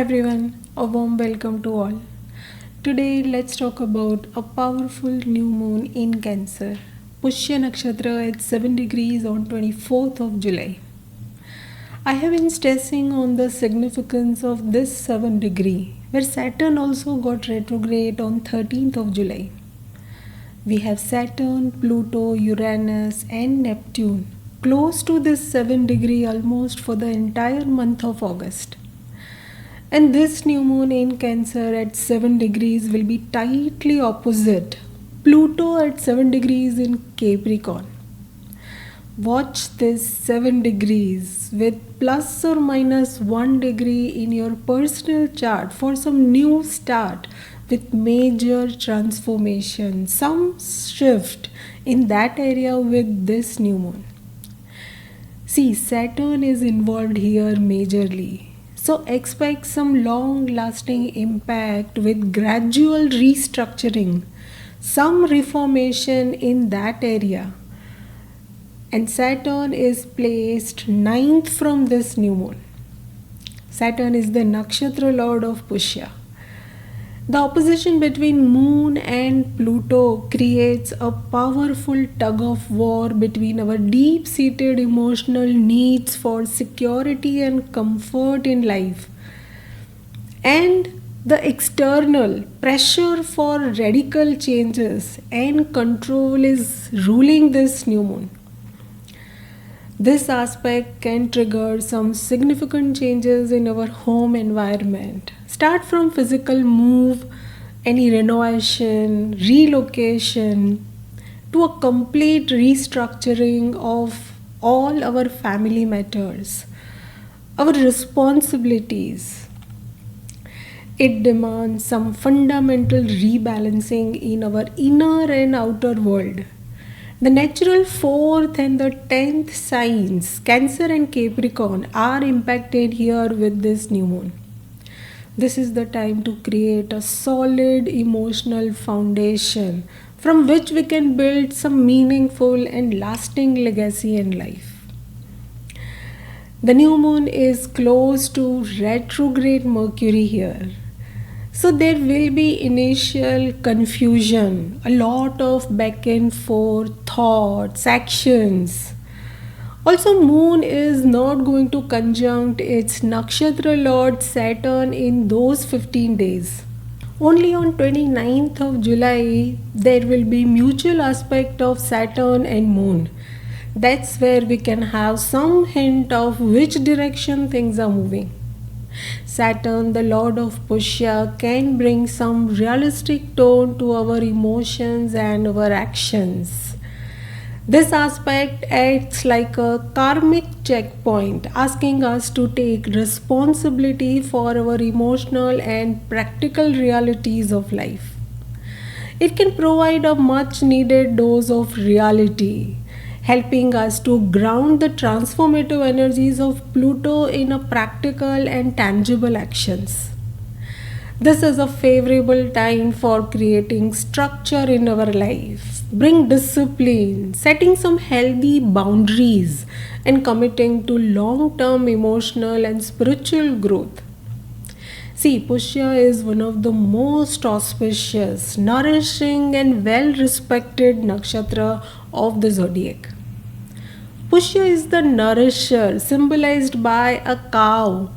everyone, a warm welcome to all. Today let's talk about a powerful new moon in Cancer. Pushya Nakshatra at 7 degrees on 24th of July. I have been stressing on the significance of this 7 degree where Saturn also got retrograde on 13th of July. We have Saturn, Pluto, Uranus and Neptune close to this 7 degree almost for the entire month of August. And this new moon in Cancer at 7 degrees will be tightly opposite Pluto at 7 degrees in Capricorn. Watch this 7 degrees with plus or minus 1 degree in your personal chart for some new start with major transformation, some shift in that area with this new moon. See, Saturn is involved here majorly. So expect some long-lasting impact with gradual restructuring, some reformation in that area. And Saturn is placed 9th from this new moon. Saturn is the Nakshatra lord of Pushya. The opposition between Moon and Pluto creates a powerful tug of war between our deep-seated emotional needs for security and comfort in life and the external pressure for radical changes and control is ruling this new moon. This aspect can trigger some significant changes in our home environment. Start from physical move, any renovation, relocation, to a complete restructuring of all our family matters, our responsibilities. It demands some fundamental rebalancing in our inner and outer world. The natural 4th and the 10th signs, Cancer and Capricorn, are impacted here with this new moon. This is the time to create a solid emotional foundation from which we can build some meaningful and lasting legacy in life. The new moon is close to retrograde Mercury here. So there will be initial confusion, a lot of back and forth thoughts, actions. Also, Moon is not going to conjunct its Nakshatra lord Saturn in those 15 days. Only on 29th of July, there will be mutual aspect of Saturn and Moon. That's where we can have some hint of which direction things are moving. Saturn, the lord of Pushya, can bring some realistic tone to our emotions and our actions. This aspect acts like a karmic checkpoint, asking us to take responsibility for our emotional and practical realities of life. It can provide a much needed dose of reality, helping us to ground the transformative energies of Pluto in a practical and tangible actions. This is a favorable time for creating structure in our life, bring discipline, setting some healthy boundaries, and committing to long-term emotional and spiritual growth. See, Pushya is one of the most auspicious, nourishing, and well-respected nakshatra of the zodiac. Pushya is the nourisher, symbolized by a cow.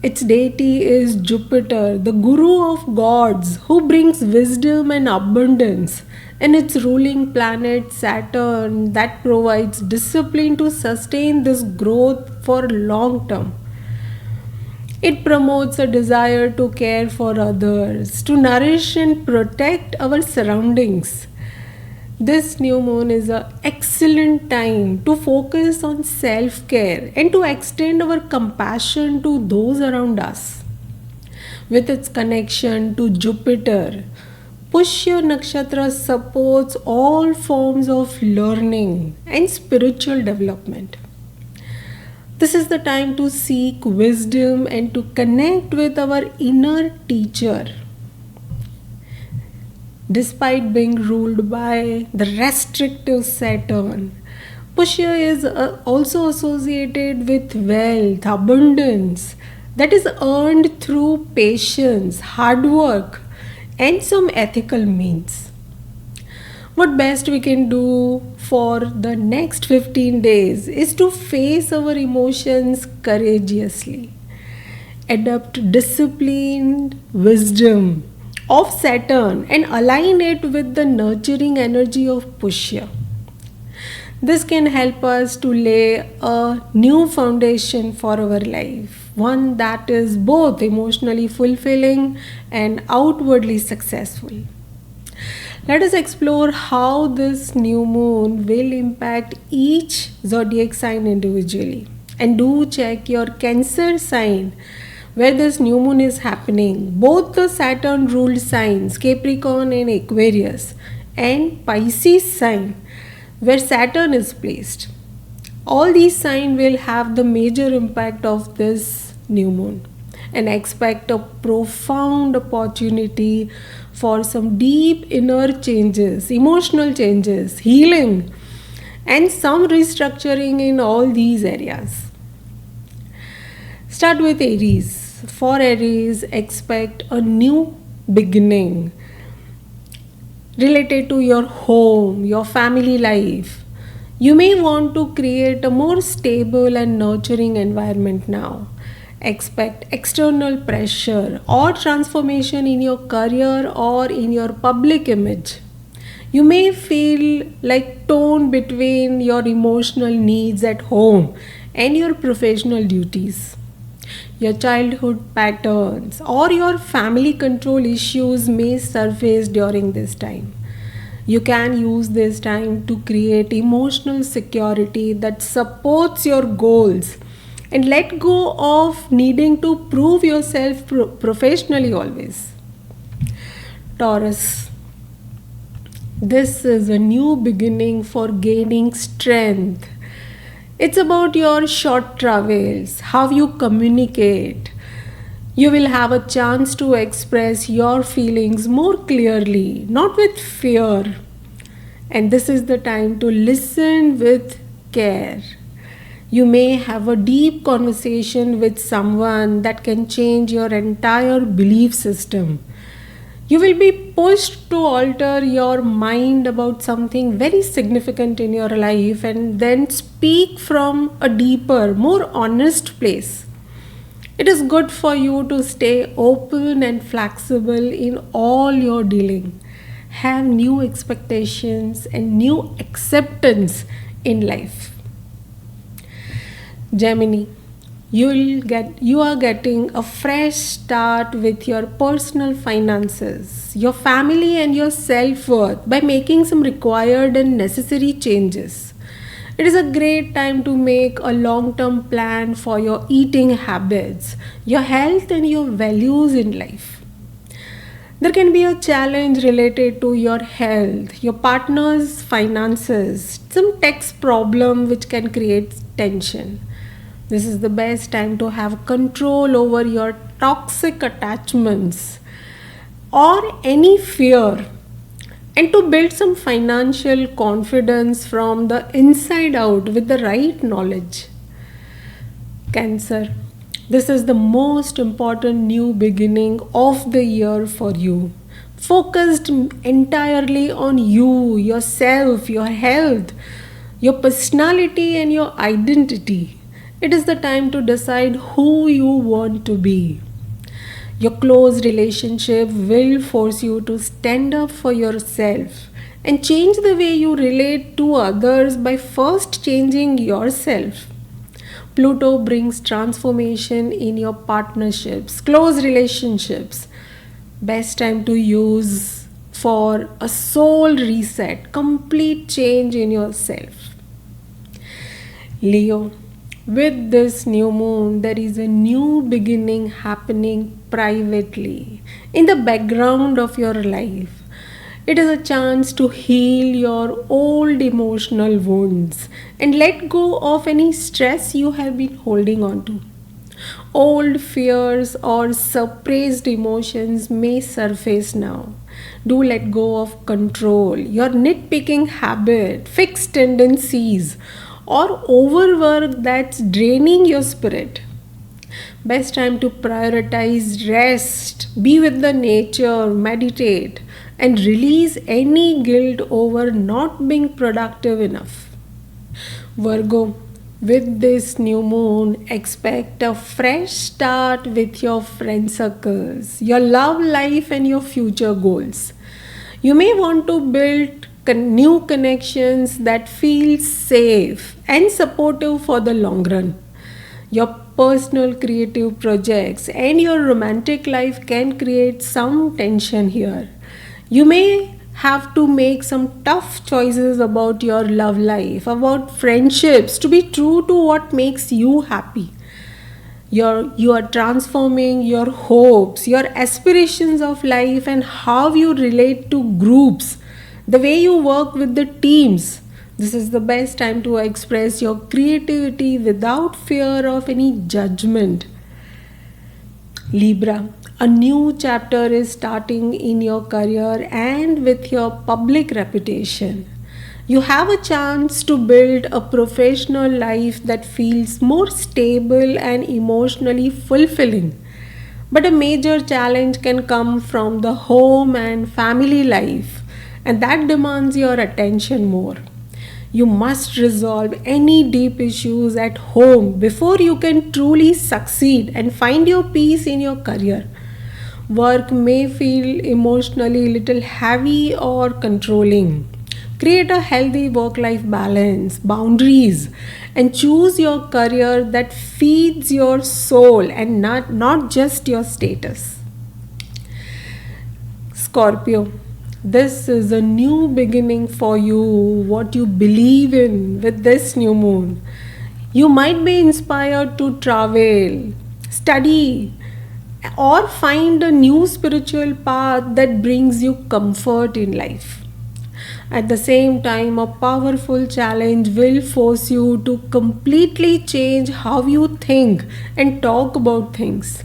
Its deity is Jupiter, the guru of gods, who brings wisdom and abundance, and its ruling planet Saturn that provides discipline to sustain this growth for long term. It promotes a desire to care for others, to nourish and protect our surroundings. This new moon is an excellent time to focus on self-care and to extend our compassion to those around us. With its connection to Jupiter, Pushya Nakshatra supports all forms of learning and spiritual development. This is the time to seek wisdom and to connect with our inner teacher. Despite being ruled by the restrictive Saturn, Pushya is also associated with wealth, abundance, that is earned through patience, hard work, and some ethical means. What best we can do for the next 15 days is to face our emotions courageously, adopt disciplined wisdom of Saturn and align it with the nurturing energy of Pushya. This can help us to lay a new foundation for our life, one that is both emotionally fulfilling and outwardly successful. Let us explore how this new moon will impact each zodiac sign individually. And do check your Cancer sign where this new moon is happening. Both the Saturn ruled signs, Capricorn and Aquarius, and Pisces sign where Saturn is placed. All these signs will have the major impact of this new moon, and expect a profound opportunity for some deep inner changes, emotional changes, healing, and some restructuring in all these areas. Start with Aries. For Aries, expect a new beginning related to your home, your family life. You may want to create a more stable and nurturing environment now. Expect external pressure or transformation in your career or in your public image. You may feel like torn between your emotional needs at home and your professional duties. Your childhood patterns or your family control issues may surface during this time. You can use this time to create emotional security that supports your goals and let go of needing to prove yourself professionally always. Taurus, this is a new beginning for gaining strength. It's about your short travels, how you communicate. You will have a chance to express your feelings more clearly, not with fear. And this is the time to listen with care. You may have a deep conversation with someone that can change your entire belief system. You will be pushed to alter your mind about something very significant in your life and then speak from a deeper, more honest place. It is good for you to stay open and flexible in all your dealing. Have new expectations and new acceptance in life. Gemini, you are getting a fresh start with your personal finances, your family and your self-worth by making some required and necessary changes. It is a great time to make a long-term plan for your eating habits, your health and your values in life. There can be a challenge related to your health, your partner's finances, some tax problem which can create tension. This is the best time to have control over your toxic attachments or any fear and to build some financial confidence from the inside out with the right knowledge. Cancer, this is the most important new beginning of the year for you. Focused entirely on you, yourself, your health, your personality, and your identity. It is the time to decide who you want to be. Your close relationship will force you to stand up for yourself and change the way you relate to others by first changing yourself. Pluto brings transformation in your partnerships, close relationships. Best time to use for a soul reset, complete change in yourself. Leo, with this new moon, there is a new beginning happening privately in the background of your life. It is a chance to heal your old emotional wounds and let go of any stress you have been holding on to. Old fears or suppressed emotions may surface now. Do let go of control, your nitpicking habit, fixed tendencies, or overwork that's draining your spirit. Best time to prioritize rest, be with the nature, meditate, and release any guilt over not being productive enough. Virgo, with this new moon, expect a fresh start with your friend circles, your love life, and your future goals. You may want to build new connections that feel safe and supportive for the long run. Your personal creative projects and your romantic life can create some tension here. You may have to make some tough choices about your love life, about friendships, to be true to what makes you happy. You are transforming your hopes, your aspirations of life, and how you relate to groups, the way you work with the teams. This is the best time to express your creativity without fear of any judgment. Libra, a new chapter is starting in your career and with your public reputation. You have a chance to build a professional life that feels more stable and emotionally fulfilling. But a major challenge can come from the home and family life, and that demands your attention more. You must resolve any deep issues at home before you can truly succeed and find your peace in your career. Work may feel emotionally little heavy or controlling. Create a healthy work life balance, boundaries, and choose your career that feeds your soul and not just your status. Scorpio, this is a new beginning for you, what you believe in with this new moon. You might be inspired to travel, study, or find a new spiritual path that brings you comfort in life. At the same time, a powerful challenge will force you to completely change how you think and talk about things.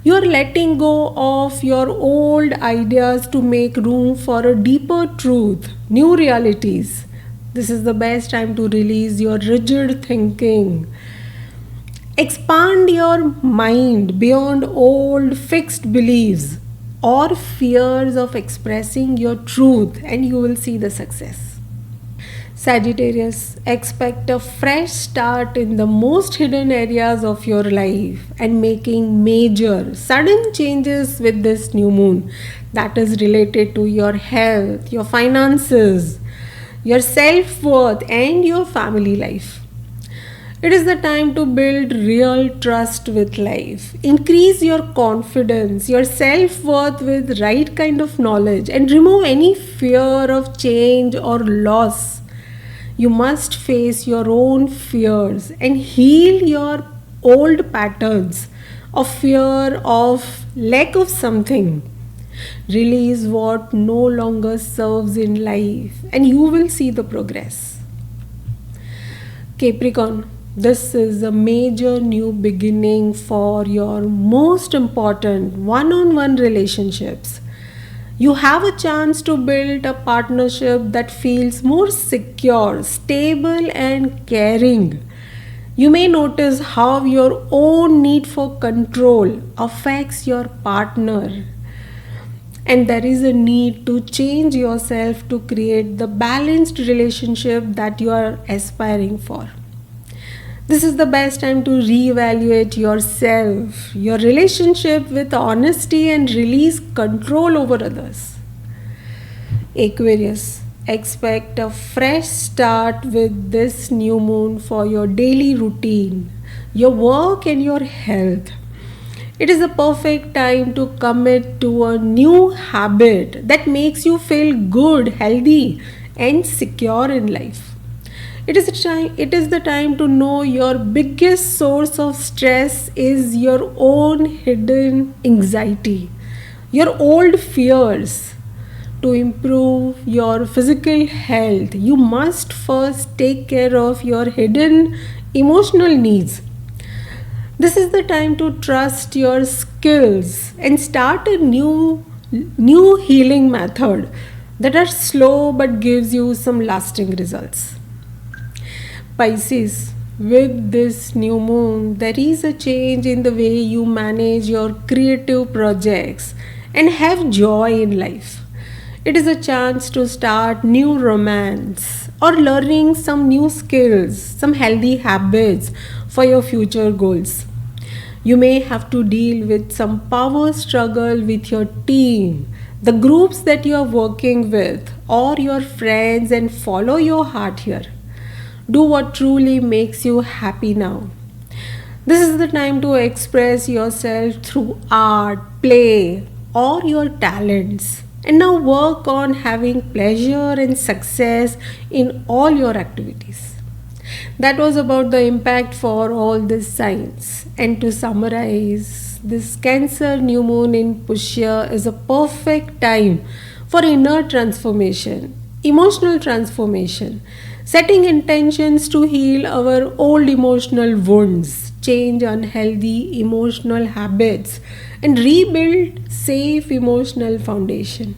You are letting go of your old ideas to make room for a deeper truth, new realities. This is the best time to release your rigid thinking. Expand your mind beyond old fixed beliefs or fears of expressing your truth, and you will see the success. Sagittarius, expect a fresh start in the most hidden areas of your life and making major, sudden changes with this new moon that is related to your health, your finances, your self worth, and your family life. It is the time to build real trust with life. Increase your confidence, your self worth with right kind of knowledge, and remove any fear of change or loss. You must face your own fears and heal your old patterns of fear of lack of something. Release what no longer serves in life, and you will see the progress. Capricorn, this is a major new beginning for your most important one on one relationships. You have a chance to build a partnership that feels more secure, stable, and caring. You may notice how your own need for control affects your partner, and there is a need to change yourself to create the balanced relationship that you are aspiring for. This is the best time to reevaluate yourself, your relationship with honesty, and release control over others. Aquarius, expect a fresh start with this new moon for your daily routine, your work, and your health. It is a perfect time to commit to a new habit that makes you feel good, healthy, and secure in life. It is the time to know your biggest source of stress is your own hidden anxiety, your old fears. To improve your physical health, you must first take care of your hidden emotional needs. This is the time to trust your skills and start a new healing method that are slow but gives you some lasting results. Pisces, With this new moon, there is a change in the way you manage your creative projects and have joy in life. It is a chance to start new romance or learning some new skills, some healthy habits for your future goals. You may have to deal with some power struggle with your team, the groups that you are working with, or your friends, and follow your heart here. Do what truly makes you happy now. This is the time to express yourself through art, play, or your talents. And now work on having pleasure and success in all your activities. That was about the impact for all these signs. And to summarize, this Cancer new moon in Pushya is a perfect time for inner transformation, emotional transformation, setting intentions to heal our old emotional wounds, change unhealthy emotional habits, and rebuild safe emotional foundation.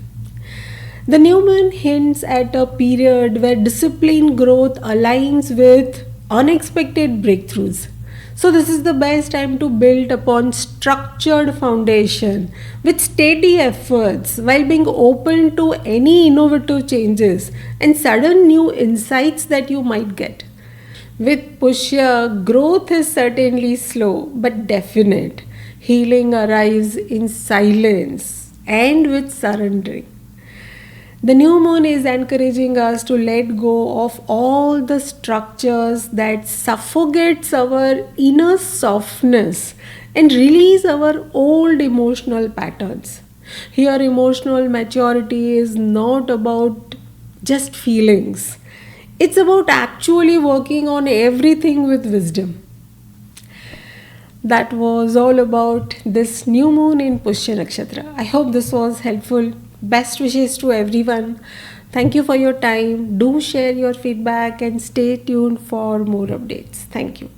The new moon hints at a period where discipline growth aligns with unexpected breakthroughs. So, this is the best time to build upon structured foundation with steady efforts while being open to any innovative changes and sudden new insights that you might get. With Pushya, growth is certainly slow but definite. Healing arrives in silence and with surrendering. The new moon is encouraging us to let go of all the structures that suffocates our inner softness and release our old emotional patterns. Here emotional maturity is not about just feelings. It's about actually working on everything with wisdom. That was all about this new moon in Pushya Nakshatra. I hope this was helpful. Best wishes to everyone. Thank you for your time. Do share your feedback and stay tuned for more updates. Thank you.